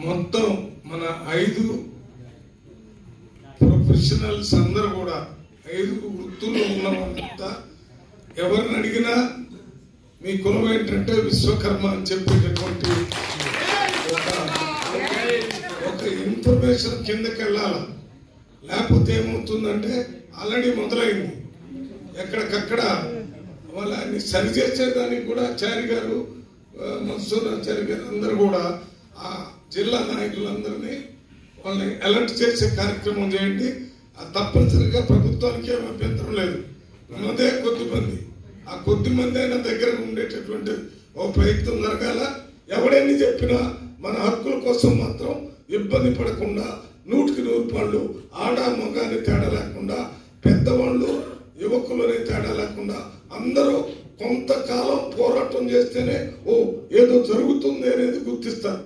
మొత్తం మన 5 ప్రొఫెషనల్స్ అందరూ కూడా 5 వృత్తుల్లో ఉన్నవాళ్ళంతా ఎవరిని అడిగినా మీ కులం ఏంటంటే విశ్వకర్మ అని చెప్పేటటువంటి ఒక ఇన్ఫర్మేషన్ కిందకి వెళ్ళాల. లేకపోతే ఏమవుతుందంటే ఆల్రెడీ మొదలైంది. ఎక్కడికక్కడ వాళ్ళని సరిచేసేదానికి కూడా ఆచార్య గారు, మన్సూర్ ఆచార్య గారు అందరూ కూడా ఆ జిల్లా నాయకులందరినీ వాళ్ళని అలర్ట్ చేసే కార్యక్రమం చేయండి. తప్పనిసరిగా ప్రభుత్వానికి ఏం అభ్యంతరం లేదు. ఉన్నదే కొద్దిమంది, ఆ కొద్దిమంది అయినా దగ్గర ఉండేటటువంటి ఓ ప్రయత్నం జరగాల. ఎవడెన్ని చెప్పినా మన హక్కుల కోసం మాత్రం ఇబ్బంది పడకుండా 100% ఆడ మగాని తేడా లేకుండా, పెద్దవాళ్ళు యువకులని తేడా లేకుండా అందరూ కొంతకాలం పోరాటం చేస్తేనే ఏదో జరుగుతుంది అనేది గుర్తిస్తారు.